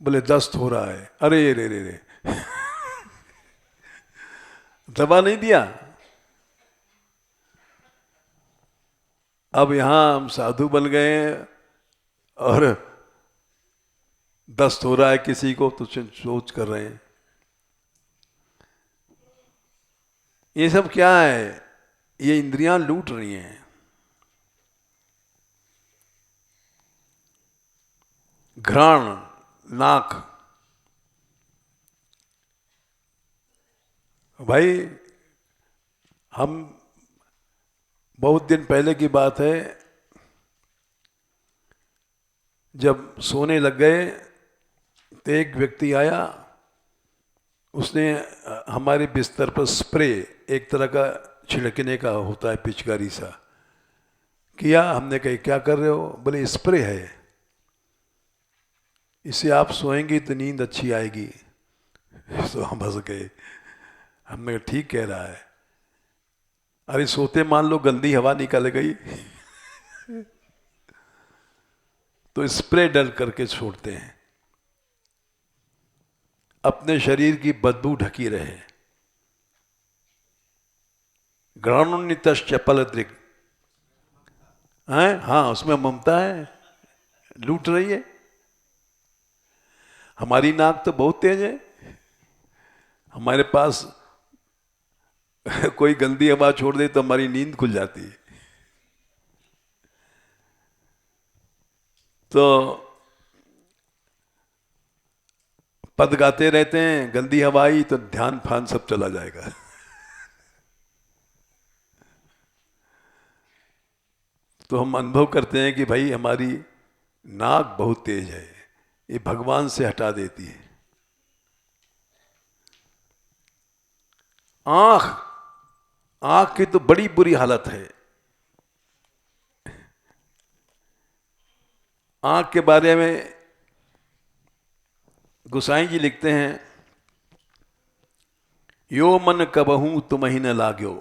बोले दस्त हो रहा है, अरे रे रे रे दवा नहीं दिया। अब यहां हम साधु बन गए हैं और दस्त हो रहा है किसी को तो सोच कर रहे हैं। ये सब क्या है, ये इंद्रियां लूट रही हैं। घ्राण, नाक, भाई हम बहुत दिन पहले की बात है, जब सोने लग गए तो एक व्यक्ति आया, उसने हमारे बिस्तर पर स्प्रे, एक तरह का छिड़कने का होता है पिचकारी सा, किया। हमने कहा क्या कर रहे हो, बोले स्प्रे है, इससे आप सोएंगे तो नींद अच्छी आएगी। तो हम हंस गए, हमने कहा ठीक कह रहा है। अरे सोते मान लो गंदी हवा निकल गई तो स्प्रे डल करके छोड़ते हैं, अपने शरीर की बदबू ढकी रहे। ग्राणुन्नित चपल दृक है, हाँ उसमें ममता है, लूट रही है। हमारी नाक तो बहुत तेज है, हमारे पास कोई गंदी हवा छोड़ दे तो हमारी नींद खुल जाती है। तो पद गाते रहते हैं, गंदी हवा आई तो ध्यान फान सब चला जाएगा। तो हम अनुभव करते हैं कि भाई हमारी नाक बहुत तेज है, ये भगवान से हटा देती है। आंख, आंख की तो बड़ी बुरी हालत है। आंख के बारे में गोसाई जी लिखते हैं, यो मन कबहू तुमहि न लाग्यो।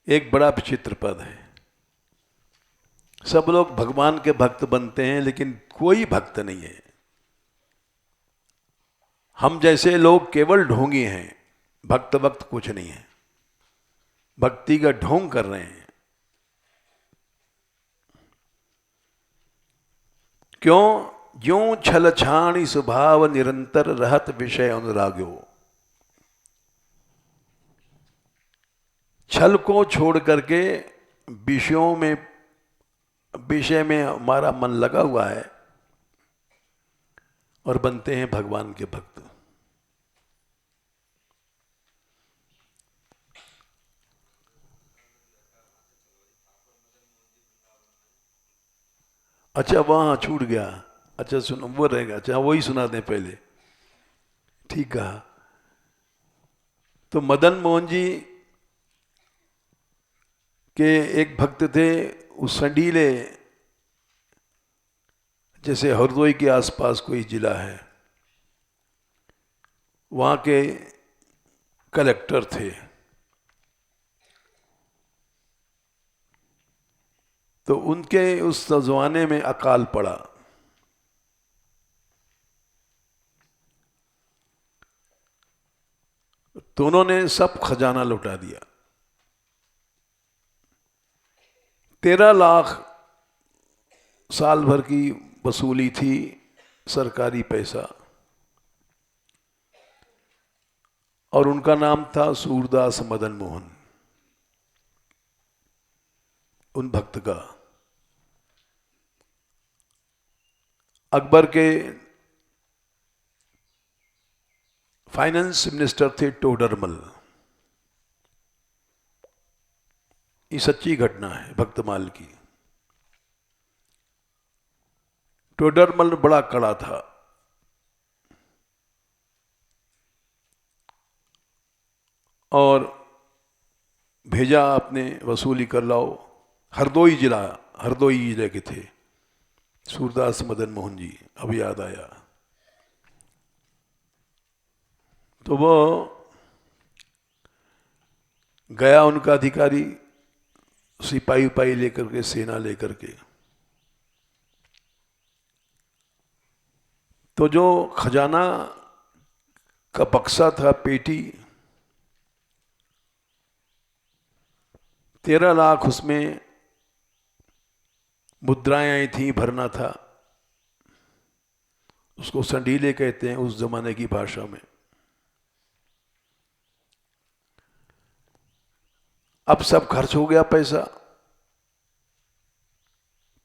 एक बड़ा विचित्र पद है। सब लोग भगवान के भक्त बनते हैं लेकिन कोई भक्त नहीं है। हम जैसे लोग केवल ढोंगी हैं, भक्त वक्त कुछ नहीं है, भक्ति का ढोंग कर रहे हैं। क्यों? ज्यों छल छाणी स्वभाव निरंतर रहत विषय अनुराग्यो। छल को छोड़ करके विषय में हमारा मन लगा हुआ है और बनते हैं भगवान के भक्त। अच्छा वहां छूट गया, अच्छा सुनो वो रहेगा, अच्छा वही सुना दें पहले, ठीक कहा। तो मदन मोहन जी के एक भक्त थे, उस संडीले, जैसे हरदोई के आसपास कोई जिला है, वहां के कलेक्टर थे। तो उनके उस जमाने में अकाल पड़ा। तो उन्होंने सब खजाना लुटा दिया। 13 लाख साल भर की वसूली थी, सरकारी पैसा, और उनका नाम था सूरदास मदन मोहन। उन भक्त का। अकबर के फाइनेंस मिनिस्टर थे टोडरमल। ये सच्ची घटना है भक्तमाल की। टोडरमल बड़ा कड़ा था। और भेजा अपने वसूली कर लाओ। हरदोई जिले के थे सूरदास मदन मोहन जी, अब याद आया। तो वो गया उनका अधिकारी सिपाही उपाही लेकर के, सेना लेकर के। तो जो खजाना का बक्सा था, पेटी, 13 लाख उसमें मुद्राएं आई थी, भरना था। उसको संडीले कहते हैं उस जमाने की भाषा में। अब सब खर्च हो गया पैसा,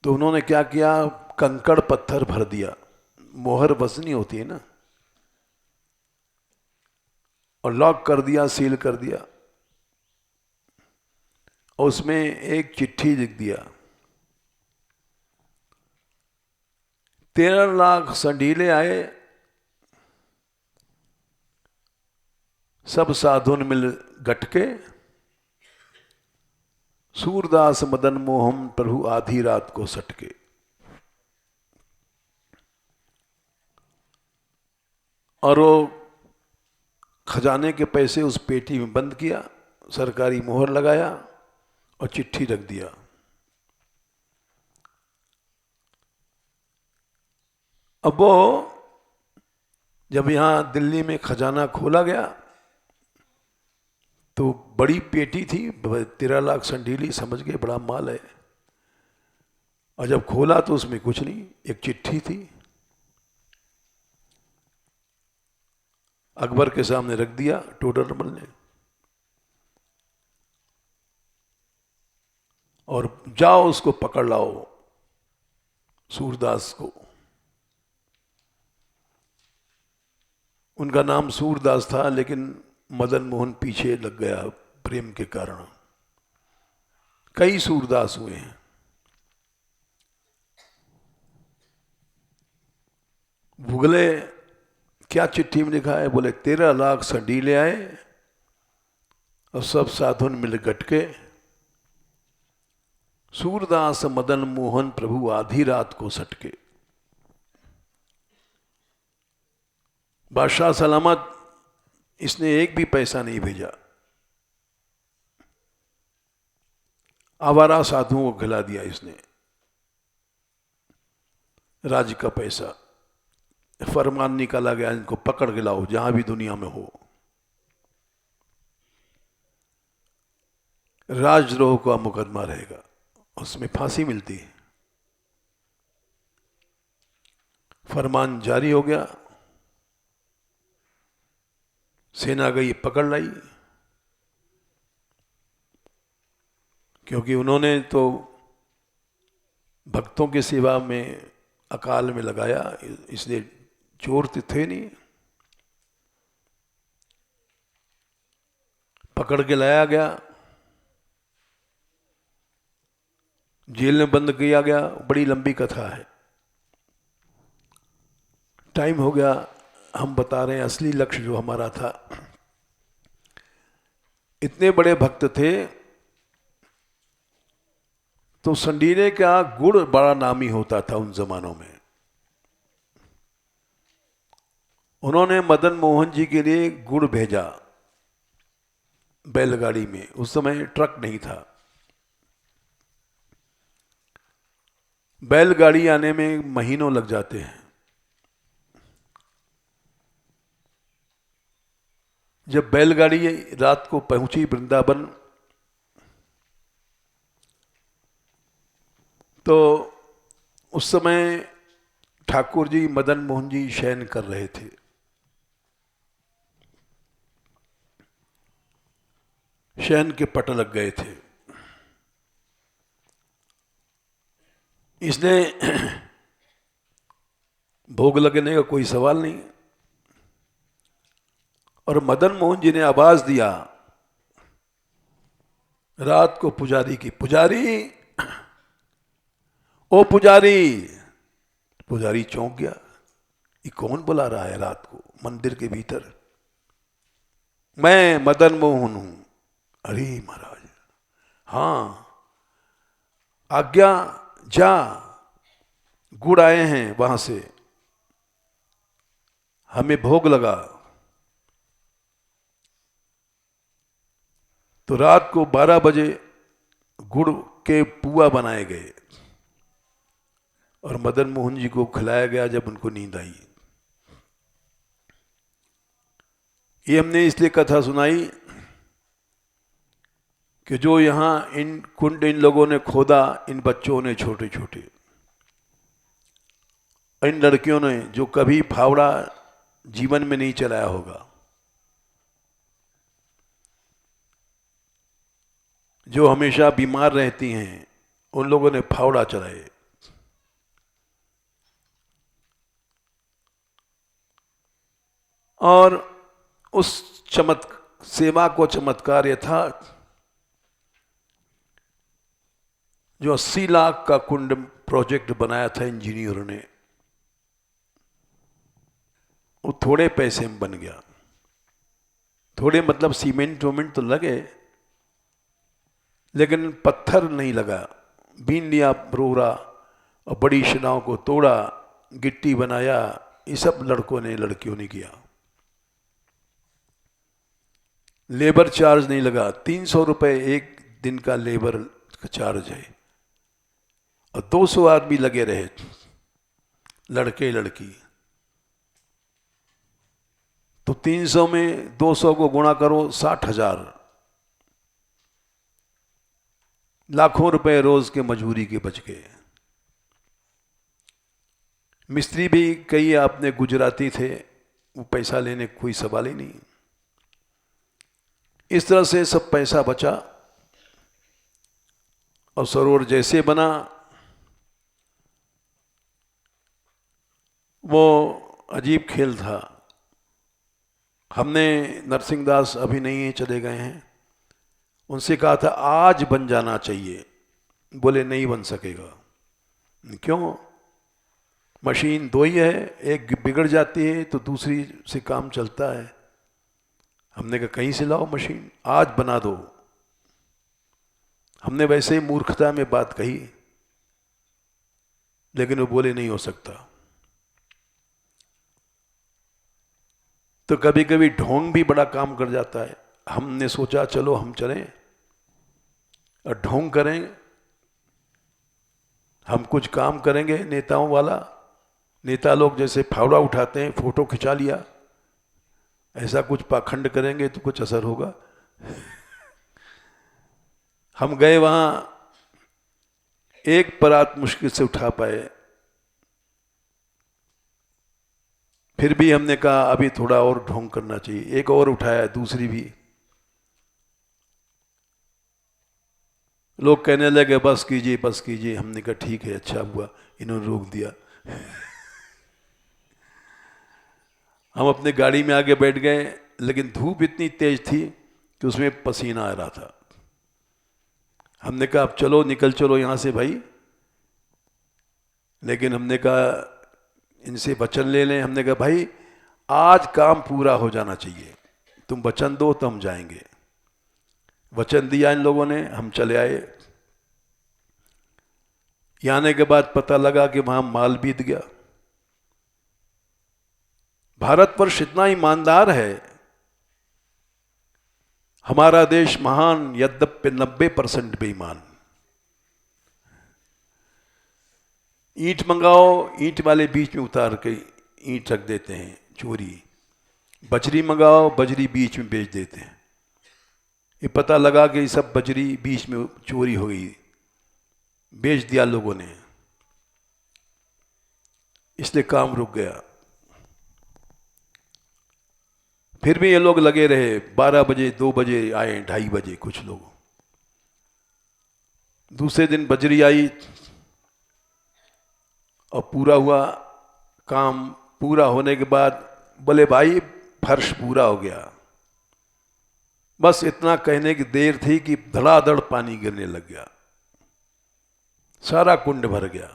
तो उन्होंने क्या किया, कंकड़ पत्थर भर दिया। मोहर वजनी होती है ना, और लॉक कर दिया, सील कर दिया। और उसमें एक चिट्ठी लिख दिया। 13 लाख संडीले आए, सब साधुन मिल गटके, सूरदास मदन मोहन प्रभु आधी रात को सटके। और वो खजाने के पैसे उस पेटी में बंद किया, सरकारी मोहर लगाया और चिट्ठी रख दिया। अब वो जब यहां दिल्ली में खजाना खोला गया तो बड़ी पेटी थी, 13 लाख संडीली, समझ गए बड़ा माल है। और जब खोला तो उसमें कुछ नहीं, एक चिट्ठी थी। अकबर के सामने रख दिया टोडरमल ने, और जाओ उसको पकड़ लाओ, सूरदास को। उनका नाम सूरदास था, लेकिन मदन मोहन पीछे लग गया प्रेम के कारण। कई सूरदास हुए हैं। भुगले क्या चिट्ठी में लिखा है, बोले 13 लाख संडीले आए और सब साधुन मिल गटके, सूरदास मदन मोहन प्रभु आधी रात को सटके। बादशाह सलामत, इसने एक भी पैसा नहीं भेजा। आवारा साधुओं को खिला दिया इसने राज्य का पैसा। फरमान निकाला गया, इनको पकड़ के लाओ जहां भी दुनिया में हो। राजद्रोह का मुकदमा रहेगा, उसमें फांसी मिलती है। फरमान जारी हो गया, सेना गई पकड़ लाई, क्योंकि उन्होंने तो भक्तों की सेवा में अकाल में लगाया, इसलिए चोर तो थे नहीं। पकड़ के लाया गया, जेल में बंद किया गया। बड़ी लंबी कथा है, टाइम हो गया। हम बता रहे हैं असली लक्ष्य जो हमारा था। इतने बड़े भक्त थे तो संडीले का गुड़ बड़ा नामी होता था उन जमानों में। उन्होंने मदन मोहन जी के लिए गुड़ भेजा बैलगाड़ी में। उस समय ट्रक नहीं था, बैलगाड़ी आने में महीनों लग जाते हैं। जब बैलगाड़ी रात को पहुंची वृंदावन, तो उस समय ठाकुर जी मदन मोहन जी शयन कर रहे थे। शयन के पट लग गए थे। इसलिए भोग लगने का कोई सवाल नहीं। और मदन मोहन जी ने आवाज दिया रात को पुजारी की, पुजारी, ओ पुजारी। पुजारी चौंक गया, ये कौन बुला रहा है रात को मंदिर के भीतर? मैं मदन मोहन हूं। अरे महाराज, हाँ आज्ञा, जा, गुड़ आए हैं वहां से, हमें भोग लगा। तो रात को 12 बजे गुड़ के पुआ बनाए गए और मदन मोहन जी को खिलाया गया जब उनको नींद आई। ये हमने इसलिए कथा सुनाई कि जो यहां इन कुंड इन लोगों ने खोदा, इन बच्चों ने छोटे छोटे, इन लड़कियों ने जो कभी फावड़ा जीवन में नहीं चलाया होगा, जो हमेशा बीमार रहती हैं, उन लोगों ने फावड़ा चलाए। और उस सेवा को चमत्कार यह था जो 80 लाख का कुंड प्रोजेक्ट बनाया था इंजीनियरों ने, वो थोड़े पैसे में बन गया। थोड़े मतलब सीमेंट वोमेंट तो लगे, लेकिन पत्थर नहीं लगा। बीन लिया रोरा और बड़ी शिलाओं को तोड़ा, गिट्टी बनाया, ये सब लड़कों ने लड़कियों ने किया। लेबर चार्ज नहीं लगा, 300 रुपए एक दिन का लेबर का चार्ज है, और 200 आदमी लगे रहे, लड़के लड़की। तो 300 में 200 को गुणा करो, 60,000, लाखों रुपए रोज के मजदूरी के बच गए। मिस्त्री भी कई आपने गुजराती थे, वो पैसा लेने कोई सवाल ही नहीं। इस तरह से सब पैसा बचा और सरोवर जैसे बना वो अजीब खेल था। हमने नरसिंहदास अभी नहीं चले गए हैं, उनसे कहा था आज बन जाना चाहिए, बोले नहीं बन सकेगा। क्यों? मशीन दो ही है, एक बिगड़ जाती है तो दूसरी से काम चलता है। हमने कहा कहीं से लाओ मशीन, आज बना दो। हमने वैसे ही मूर्खता में बात कही, लेकिन वो बोले नहीं हो सकता। तो कभी कभी ढोंग भी बड़ा काम कर जाता है। हमने सोचा चलो हम चलें और ढोंग करें, हम कुछ काम करेंगे नेताओं वाला। नेता लोग जैसे फावड़ा उठाते हैं, फोटो खिंचा लिया, ऐसा कुछ पाखंड करेंगे तो कुछ असर होगा। हम गए वहां, एक परात मुश्किल से उठा पाए। फिर भी हमने कहा अभी थोड़ा और ढोंग करना चाहिए, एक और उठाया, दूसरी भी। लोग कहने लगे बस कीजिए बस कीजिए। हमने कहा ठीक है, अच्छा हुआ इन्होंने रोक दिया। हम अपने गाड़ी में आगे बैठ गए, लेकिन धूप इतनी तेज थी कि उसमें पसीना आ रहा था। हमने कहा अब चलो निकल चलो यहाँ से भाई, लेकिन हमने कहा इनसे वचन ले लें। हमने कहा भाई आज काम पूरा हो जाना चाहिए, तुम वचन दो तो हम जाएंगे। वचन दिया इन लोगों ने, हम चले आए। यहाँ आने के बाद पता लगा कि वहां माल बीत गया। भारतवर्ष इतना ईमानदार है, हमारा देश महान, यद्यपि 90% बेईमान। ईंट मंगाओ, ईंट वाले बीच में उतार के ईंट रख देते हैं, चोरी। बजरी मंगाओ, बजरी बीच में बेच देते हैं। ये पता लगा कि सब बजरी बीच में चोरी हो गई, बेच दिया लोगों ने, इसलिए काम रुक गया। फिर भी ये लोग लगे रहे, 12 बजे 2 बजे आए, 2:30 बजे कुछ लोग। दूसरे दिन बजरी आई और पूरा हुआ काम। पूरा होने के बाद बोले भाई फर्श पूरा हो गया। बस इतना कहने की देर थी कि धड़ाधड़ पानी गिरने लग गया, सारा कुंड भर गया।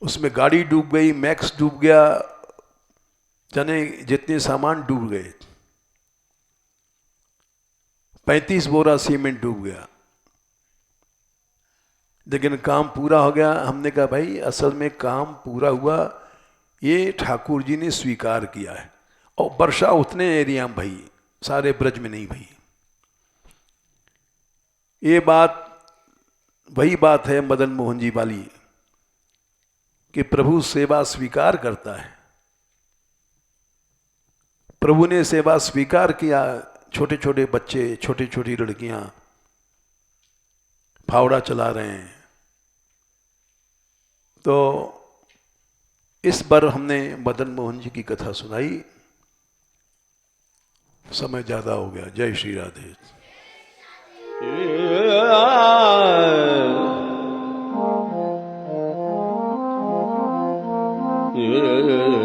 उसमें गाड़ी डूब गई, मैक्स डूब गया, जाने जितने सामान डूब गए। 35 बोरा सीमेंट डूब गया, लेकिन काम पूरा हो गया। हमने कहा भाई असल में काम पूरा हुआ, ये ठाकुर जी ने स्वीकार किया है। और वर्षा उतने एरिया में भई, सारे ब्रज में नहीं भई। ये बात वही बात है मदन मोहन जी वाली कि प्रभु सेवा स्वीकार करता है। प्रभु ने सेवा स्वीकार किया। छोटे छोटे बच्चे, छोटी छोटी लड़कियां फावड़ा चला रहे हैं। तो इस बार हमने मदन मोहन जी की कथा सुनाई। समय ज्यादा हो गया। जय श्री राधे। Yeah.